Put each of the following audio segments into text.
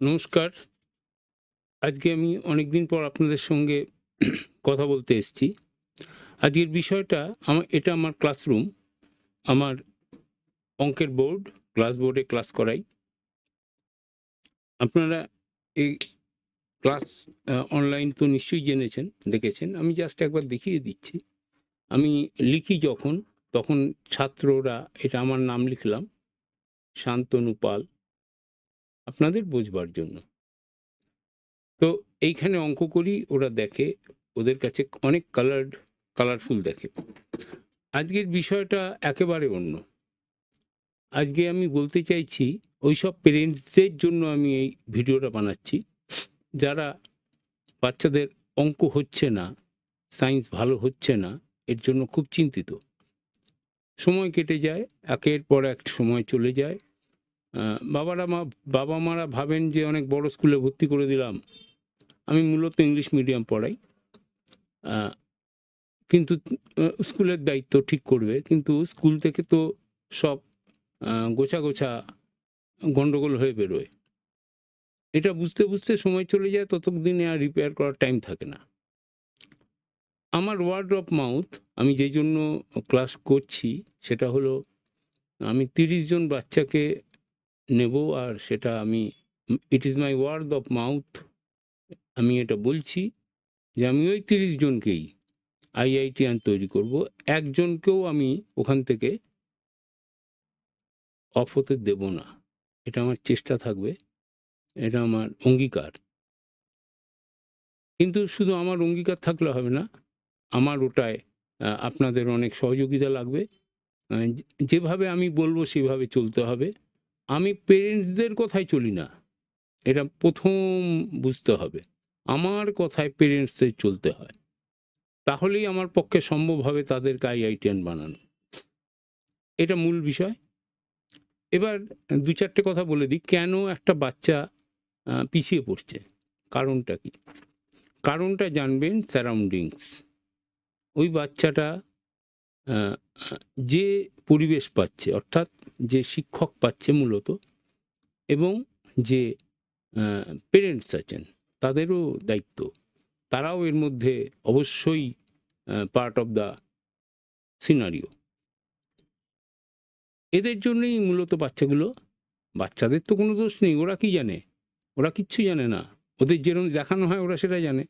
নমস্কার। আজকে আমি অনেকদিন পর আপনাদের সঙ্গে কথা বলতে এসেছি। আজকের বিষয়টা এটা আমার ক্লাসরুম। আমার অঙ্কের বোর্ড, ক্লাস বোর্ডে ক্লাস করাই। আপনারা এই ক্লাস অনলাইন তো নিশ্চয়ই জেনেছেন, দেখেছেন। আমি জাস্ট একবার দেখিয়ে দিচ্ছি। আমি লিখি যখন, তখন ছাত্ররা এটা আমার নাম লিখলাম, শান্তনু পাল, আপনাদের বোঝবার জন্য। তো এইখানে অঙ্ক করি, ওরা দেখে, ওদের কাছে অনেক কালারফুল দেখে। আজকের বিষয়টা একেবারে অন্য। আজকে আমি বলতে চাইছি ওইসব পেরেন্টসদের জন্য আমি এই ভিডিওটা বানাচ্ছি, যারা বাচ্চাদের অঙ্ক হচ্ছে না, সায়েন্স ভালো হচ্ছে না, এর জন্য খুব চিন্তিত। সময় কেটে যায়, একের পর এক সময় চলে যায়। বাবা মারা ভাবেন যে অনেক বড় স্কুলে ভর্তি করে দিলাম। আমি মূলত ইংলিশ মিডিয়াম পড়াই। কিন্তু স্কুলের দায়িত্ব ঠিক করবে, কিন্তু স্কুল থেকে তো সব গোছা গোছা গন্ডগোল হয়ে বেরোয়। এটা বুঝতে বুঝতে সময় চলে যায়, ততদিনে আর রিপেয়ার করার টাইম থাকে না। আমার ওয়ার্ড অফ মাউথ, আমি যেই জন্য ক্লাস করছি, সেটা হলো আমি 30 জন বাচ্চাকে নেব, আর সেটা আমি it is my word of mouth. আমি এটা বলছি যে আমি ওই 30 জনকেই আইআইটিয়ান তৈরি করব। একজনকেও আমি ওখান থেকে অফ হতে দেব না। এটা আমার চেষ্টা থাকবে, এটা আমার অঙ্গীকার। কিন্তু শুধু আমার অঙ্গীকার থাকলে হবে না, আমার ওটায় আপনাদের অনেক সহযোগিতা লাগবে। যেভাবে আমি বলবো সেভাবে চলতে হবে। আমি পেরেন্টসদের কথায় চলি না, এটা প্রথম বুঝতে হবে। আমার কথায় পেরেন্টসদের চলতে হয়, তাহলেই আমার পক্ষে সম্ভব হবে তাদেরকে আইআইটিয়ান বানানো। এটা মূল বিষয়। এবার 2-4টে কথা বলে দিই, কেন একটা বাচ্চা পিছিয়ে পড়ছে, কারণটা কি? কারণটা জানবেন সারাউন্ডিংস। ওই বাচ্চাটা যে পরিবেশ পাচ্ছে, অর্থাৎ যে শিক্ষক পাচ্ছে মূলত, এবং যে পেরেন্টস আছেন তাদেরও দায়িত্ব। তারাও এর মধ্যে অবশ্যই পার্ট অফ দ্য সিনারিও। এদের জন্যই মূলত বাচ্চাদের তো কোনো দোষ নেই। ওরা কি জানে? ওরা কিচ্ছু জানে না। ওদের যেরকম দেখানো হয় ওরা সেটা জানে।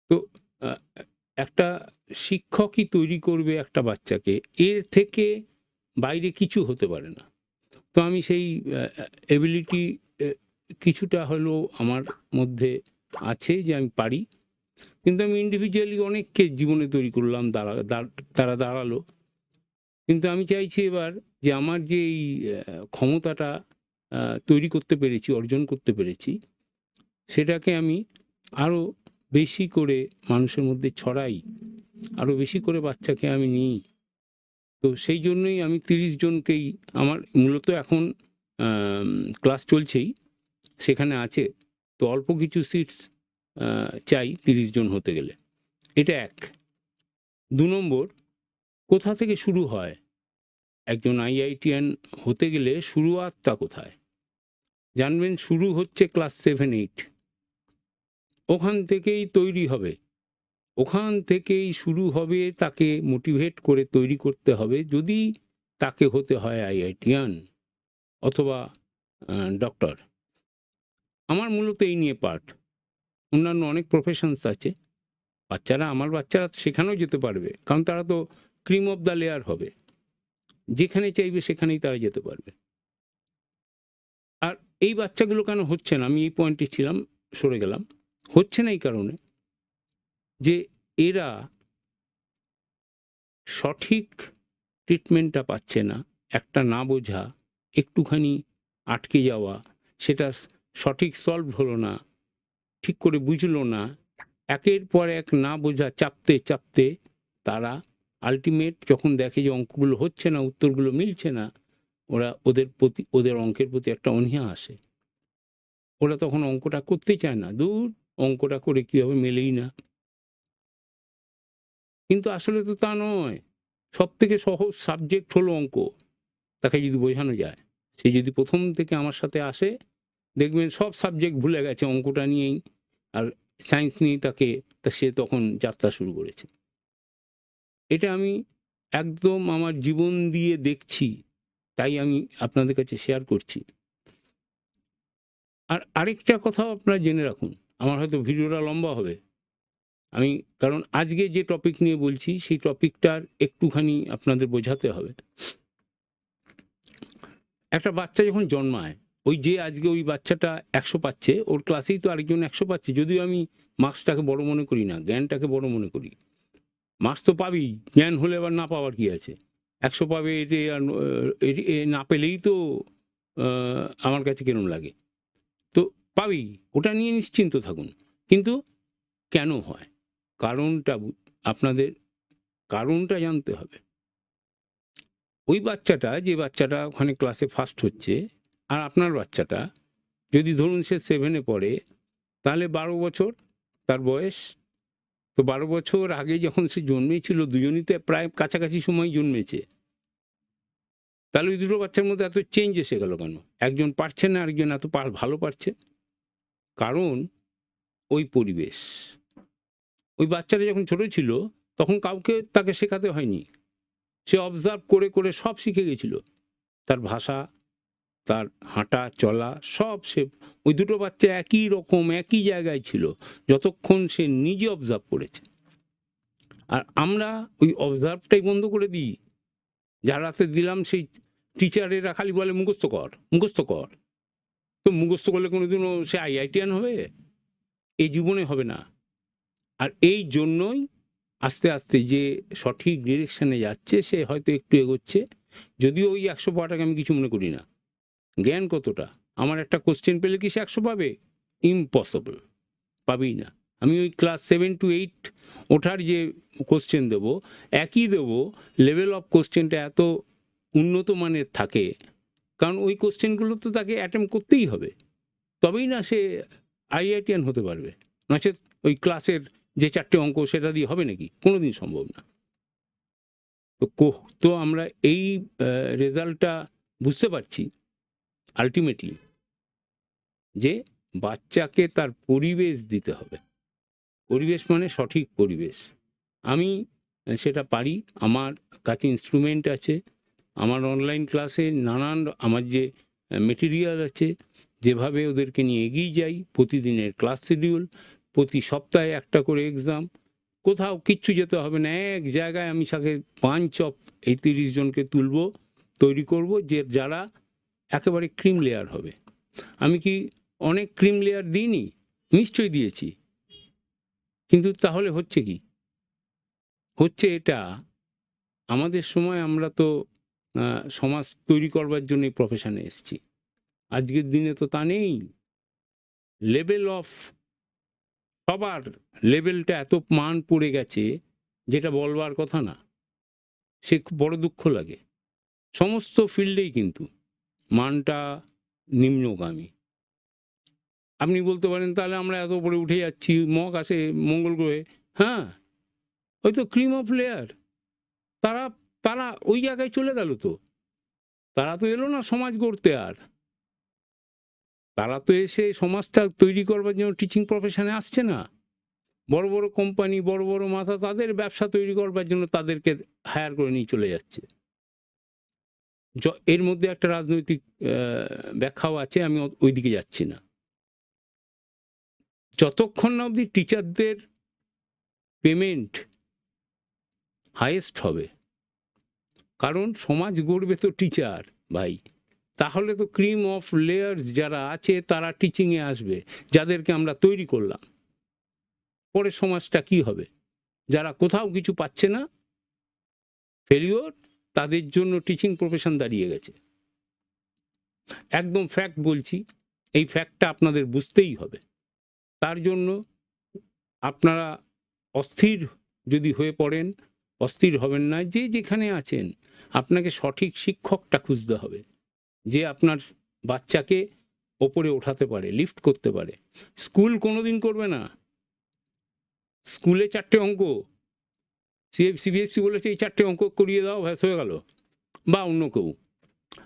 তো একটা শিক্ষকই তৈরি করবে একটা বাচ্চাকে, এর থেকে বাইরে কিছু হতে পারে না। তো আমি সেই এবিলিটি কিছুটা হলেও আমার মধ্যে আছে, যে আমি পারি। কিন্তু আমি ইন্ডিভিজুয়ালি অনেককে জীবনে তৈরি করলাম, তারা দাঁড়ালো। কিন্তু আমি চাইছি এবার যে আমার যে এই ক্ষমতাটা তৈরি করতে পেরেছি, অর্জন করতে পেরেছি, সেটাকে আমি আরও বেশি করে মানুষের মধ্যে ছড়াই, আরও বেশি করে বাচ্চাকে আমি নিই। তো সেই জন্যই আমি 30 জনকেই, আমার মূলত এখন ক্লাস চলছেই, সেখানে আছে। তো অল্প কিছু সিটস চাই 30 জন হতে গেলে। এটা এক। 2 নম্বর, কোথা থেকে শুরু হয়? একজন আইআইটিয়ান হতে গেলে শুরুয়াতটা কোথায়? জানবেন, শুরু হচ্ছে ক্লাস 7-8। ওখান থেকেই তৈরি হবে। ওখান থেকেই শুরু হবে, তাকে মোটিভেট করে তৈরি করতে হবে, যদি তাকে হতে হয় আইআইটিয়ান অথবা ডক্টর। আমার মূলত এই নিয়ে পার্ট। অন্যান্য অনেক প্রফেশনস আছে। আমার বাচ্চারা সেখানেও যেতে পারবে, কারণ তারা তো ক্রিম অফ দ্য লেয়ার হবে। যেখানে চাইবে সেখানেই তারা যেতে পারবে। আর এই বাচ্চাগুলো কেন হচ্ছে না, আমি এই পয়েন্টে ছিলাম, সরে গেলাম। হচ্ছে না এই কারণে যে এরা সঠিক ট্রিটমেন্টটা পাচ্ছে না। একটা না বোঝা, একটুখানি আটকে যাওয়া, সেটা সঠিক সলভ হলো না, ঠিক করে বুঝলো না, একের পর এক না বোঝা চাপতে চাপতে তারা আল্টিমেট যখন দেখে যে অঙ্কগুলো হচ্ছে না, উত্তরগুলো মিলছে না, ওদের অঙ্কের প্রতি একটা অনীহা আসে। ওরা তখন অঙ্কটা করতে চায় না। দূর, অঙ্কটা করে কি হবে, মেলেই না। কিন্তু আসলে তো তা নয়। সবথেকে সহজ সাবজেক্ট হলো অঙ্ক। তাকে যদি বোঝানো যায়, সে যদি প্রথম থেকে আমার সাথে আসে, দেখবেন সব সাবজেক্ট ভুলে গেছে অঙ্কটা নিয়েই, আর সায়েন্স নিয়ে সে তখন যাত্রা শুরু করেছে। এটা আমি একদম আমার জীবন দিয়ে দেখছি, তাই আমি আপনাদের কাছে শেয়ার করছি। আর আরেকটা কথাও আপনারা জেনে রাখুন, আমার হয়তো ভিডিওটা লম্বা হবে, কারণ আজকে যে টপিক নিয়ে বলছি সেই টপিকটার একটুখানি আপনাদের বোঝাতে হবে। একটা বাচ্চা যখন জন্মায়, আজকে ওই বাচ্চাটা 100 পাচ্ছে, ওর ক্লাসেই তো আরেকজন 100 পাচ্ছে, যদিও আমি মার্কসটাকে বড় মনে করি না, জ্ঞানটাকে বড় মনে করি। মার্কস তো পাবেই, জ্ঞান হলে আবার না পাওয়ার কি আছে? 100 পাবে, এ না পেলেই তো আমার কাছে কিরম লাগে। তো পাবেই, ওটা নিয়ে নিশ্চিন্ত থাকুন। কিন্তু কেন হয়, আপনাদের কারণটা জানতে হবে। ওই যে বাচ্চাটা ওখানে ক্লাসে ফার্স্ট হচ্ছে, আর আপনার বাচ্চাটা যদি ধরুন সে 7-এ পড়ে, তাহলে 12 বছর তার বয়স। তো 12 বছর আগে যখন সে জন্মেছিল, দুজনই তো প্রায় কাছাকাছি সময় জন্মেছে, তাহলে ওই দুটো বাচ্চার মধ্যে এত চেঞ্জ এসে গেল কেন? একজন পারছে না, আরেকজন এত ভালো পারছে। কারণ ওই পরিবেশ। ওই বাচ্চাটা যখন ছোট ছিল তখন কাউকে তাকে শেখাতে হয়নি, সে অবজার্ভ করে করে সব শিখে গেছিল। তার ভাষা, তার হাঁটা চলা সব ওই দুটো বাচ্চা একই রকম, একই জায়গায় ছিল যতক্ষণ সে নিজে অবজার্ভ করেছে। আর আমরা ওই অবজার্ভটাই বন্ধ করে দিই। যারাতে দিলাম সেই টিচারেরা খালি বলে মুখস্থ কর মুখস্থ কর। তো মুখস্থ করলে কোনোদিনও সে আইআইটিয়ান হবে? এই জীবনে হবে না। আর এই জন্যই আস্তে আস্তে যে সঠিক ডিরেকশনে যাচ্ছে সে হয়তো একটু এগোচ্ছে, যদিও ওই 100 পাওয়াটাকে আমি কিছু মনে করি না। জ্ঞান কতটা? আমার একটা কোশ্চেন পেলে কি সে 100 পাবে? ইম্পসিবল, পাবেই না। আমি ওই ক্লাস 7 to 8 ওঠার যে কোশ্চেন দেব, একই দেব, লেভেল অফ কোশ্চেনটা এত উন্নত মানের থাকে, কারণ ওই কোশ্চেনগুলো তো তাকে অ্যাটেম্প করতেই হবে, তবেই না সে আইআইটিয়ান হতে পারবে। নচেত ওই ক্লাসের যে 4টে অঙ্ক সেটা দিয়ে হবে নাকি? কোনোদিন সম্ভব না। তো আমরা এই রেজাল্টটা বুঝতে পারছি আলটিমেটলি, যে বাচ্চাকে তার পরিবেশ দিতে হবে। পরিবেশ মানে সঠিক পরিবেশ। আমি সেটা পারি, আমার কাছে ইনস্ট্রুমেন্ট আছে, আমার অনলাইন ক্লাসে নানান আমার যে মেটেরিয়াল আছে, যেভাবে ওদেরকে নিয়ে এগিয়ে যাই, প্রতিদিনের ক্লাস শিডিউল, প্রতি সপ্তাহে একটা করে এক্সাম, কোথাও কিচ্ছু যেতে হবে না, এক জায়গায় আমি সাথে পাঞ্চ অফ এই 30 জনকে তৈরি করব, যারা একেবারে ক্রিম লেয়ার হবে। আমি কি অনেক ক্রিম লেয়ার দিইনি? নিশ্চয়ই দিয়েছি। কিন্তু তাহলে হচ্ছে কি? হচ্ছে এটা, আমাদের সময় আমরা তো সমাজ তৈরি করবার জন্য এই প্রফেশনে এসেছি। আজকের দিনে তো তা নেই। লেভেল অফ সবার লেভেলটা এত মান পড়ে গেছে, যেটা বলবার কথা না। সে খুব বড় দুঃখ লাগে। সমস্ত ফিল্ডেই কিন্তু মানটা নিম্নগামী। আপনি বলতে পারেন তাহলে আমরা এত উপরে উঠে যাচ্ছি, মহাকাশে, মঙ্গল গ্রহে। হ্যাঁ, ওই তো ক্রিম অফ লেয়ার, তারা তারা ওই জায়গায় চলে গেল। তো তারা তো এলো না সমাজ গড়তে, আর তারা তো এসে সমাজটা তৈরি করবার জন্য টিচিং প্রফেশনে আসছে না। বড় বড় কোম্পানি, বড় বড় মাথা, তাদের ব্যবসা তৈরি করবার জন্য তাদেরকে হায়ার করে নিয়ে চলে যাচ্ছে। এর মধ্যে একটা রাজনৈতিক ব্যাখ্যাও আছে, আমি ওই দিকে যাচ্ছি না। যতক্ষণ না অবধি টিচারদের পেমেন্ট হাইয়েস্ট হবে, কারণ সমাজ গড়বে তো টিচার ভাই, তাহলে তো ক্রিম অফ লেয়ার্স যারা আছে তারা টিচিংয়ে আসবে, যাদেরকে আমরা তৈরি করলাম। পরে সমাজটা কি হবে? যারা কোথাও কিছু পাচ্ছে না, ফেলিওর, তাদের জন্য টিচিং প্রফেশন দাঁড়িয়ে গেছে। একদম ফ্যাক্ট বলছি, এই ফ্যাক্টটা আপনাদের বুঝতেই হবে। তার জন্য আপনারা অস্থির যদি হয়ে পড়েন, অস্থির হবেন না। যে যেখানে আছেন, আপনাকে সঠিক শিক্ষকটা খুঁজতে হবে, যে আপনার বাচ্চাকে ওপরে ওঠাতে পারে, লিফট করতে পারে। স্কুল কোনোদিন করবে না। স্কুলে 4টে অঙ্ক, সিবিএসসি বলেছে এই 4টে অঙ্ক করিয়ে দাও, ব্যাস হয়ে গেল। বা অন্য কেউ,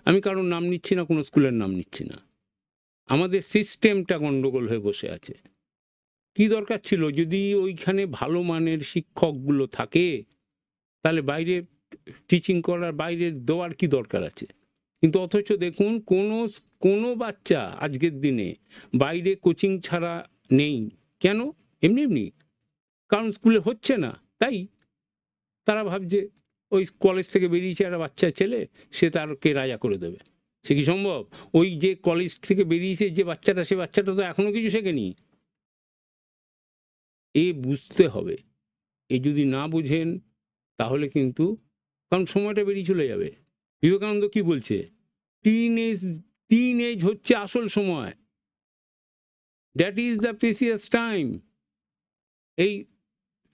আমি কারোর নাম নিচ্ছি না, কোনো স্কুলের নাম নিচ্ছি না। আমাদের সিস্টেমটা গন্ডগোল হয়ে বসে আছে। কি দরকার ছিল? যদি ওইখানে ভালো মানের শিক্ষকগুলো থাকে তাহলে বাইরে টিচিং করার, বাইরে দেওয়ার কি দরকার আছে? কিন্তু অথচ দেখুন কোনো বাচ্চা আজকের দিনে বাইরে কোচিং ছাড়া নেই। কেন? এমনি কারণ স্কুলে হচ্ছে না, তাই তারা ভাবছে ওই কলেজ থেকে বেরিয়েছে একটা বাচ্চা ছেলে, সে তারকে রাজা করে দেবে। সে কি সম্ভব? ওই যে কলেজ থেকে বেরিয়েছে যে বাচ্চাটা, সে বাচ্চাটা তো এখনো কিছু শেখেনি। বুঝতে হবে। যদি না বুঝেন তাহলে কিন্তু, কারণ সময়টা বেরিয়ে চলে যাবে। বিবেকানন্দ কি বলছে? টিন এজ হচ্ছে আসল সময়, that is the precious time. এই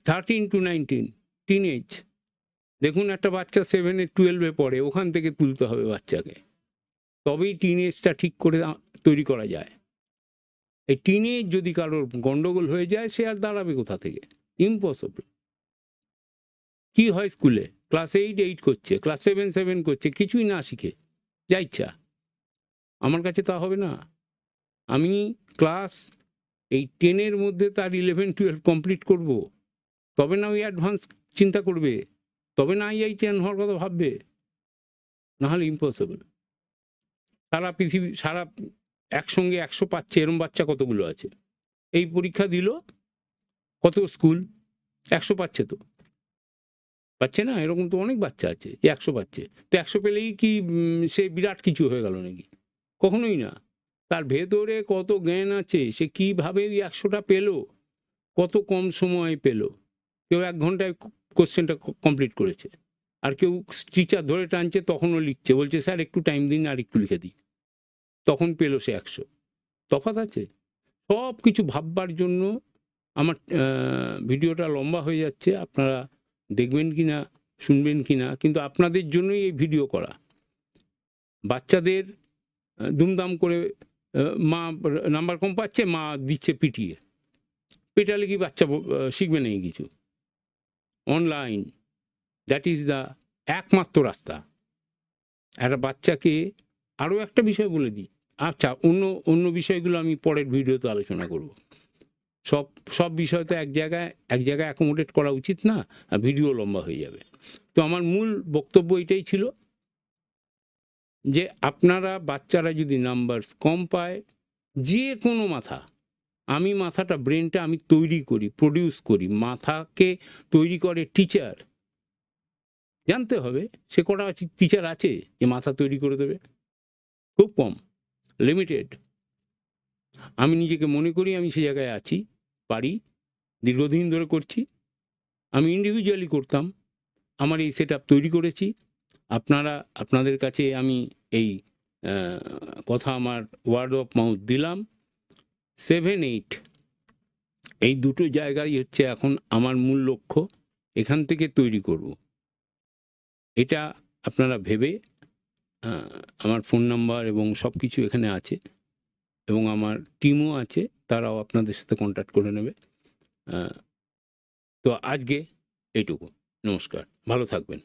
13 to 19 টিন এজ। দেখুন একটা বাচ্চা 7 12 পড়ে, ওখান থেকে তুলতে হবে বাচ্চাকে, তবেই টিন এজটা ঠিক করে তৈরি করা যায়। এই টিন এজ যদি কারোর গন্ডগোল হয়ে যায়, সে আর দাঁড়াবে কোথা থেকে? ইম্পসিবল। কি হয় স্কুলে? ক্লাস 8 করছে, ক্লাস 7 করছে, কিছুই না শিখে যা ইচ্ছা। আমার কাছে তা হবে না। আমি ক্লাস 10 মধ্যে তার 11 12 কমপ্লিট করব, তবে না ওই অ্যাডভান্স চিন্তা করবে, তবে না IITian হওয়ার কথা ভাববে, নাহলে ইম্পসিবল। সারা পৃথিবী, সারা একসঙ্গে 100 পাচ্ছে এরম বাচ্চা কতগুলো আছে? এই পরীক্ষা দিল, কত স্কুল 100 পাচ্ছে? তো পাচ্ছে না, এরকম তো অনেক বাচ্চা আছে যে 100 পাচ্ছে। তো 100 পেলেই কি সে বিরাট কিছু হয়ে গেল নাকি? কখনোই না। তার ভেতরে কত জ্ঞান আছে, সে কিভাবে ওই 100টা পেল, কত কম সময় পেল। কেউ 1 ঘন্টায় কোশ্চেনটা কমপ্লিট করেছে, আর কেউ টিচার ধরে টানছে, তখনও লিখছে, বলছে স্যার একটু টাইম দিন আর একটু লিখে দিই, তখন পেল সে 100। তফাৎ আছে। সব কিছু ভাববার জন্য। আমার ভিডিওটা লম্বা হয়ে যাচ্ছে, আপনারা দেখবেন কি না, শুনবেন কি না, কিন্তু আপনাদের জন্যই এই ভিডিও করা। বাচ্চাদের দুমদাম করে মা নাম্বার কম পাচ্ছে, মা দিচ্ছে পিটিয়ে, পেটালে কি বাচ্চা শিখবে নাকি কিছু? অনলাইন, দ্যাট ইজ দ্য একমাত্র রাস্তা। একটা বাচ্চাকে, আরও একটা বিষয় বলে দিই, আচ্ছা অন্য বিষয়গুলো আমি পরের ভিডিওতে আলোচনা করব। সব বিষয় তো এক জায়গায় অ্যাকোমোডেট করা উচিত না, ভিডিও লম্বা হয়ে যাবে। তো আমার মূল বক্তব্য এটাই ছিল যে আপনারা, বাচ্চারা যদি নাম্বার কম পায়, যে কোনো মাথাটা, ব্রেনটা আমি তৈরি করি, প্রডিউস করি। মাথাকে তৈরি করে টিচার। জানতে হবে সে কটা টিচার আছে যে মাথা তৈরি করে দেবে? খুব কম, লিমিটেড। আমি নিজেকে মনে করি আমি সে জায়গায় আছি, পারি, দীর্ঘদিন ধরে করছি। আমি ইন্ডিভিজুয়ালি করতাম, আমার এই সেট আপ তৈরি করেছি। আপনাদের কাছে আমি এই কথা, আমার ওয়ার্ড অফ মাউথ দিলাম। 7 8 এই দুটো জায়গায় হচ্ছে এখন আমার মূল লক্ষ্য, এখান থেকে তৈরি করব। এটা আপনারা ভেবে, আমার ফোন নাম্বার এবং সব কিছু এখানে আছে, এবং আমার টিমও আছে, তারাও আপনাদের সাথে কন্ট্যাক্ট করে নেবে। তো আজকে এইটুকু। নমস্কার, ভালো থাকবেন।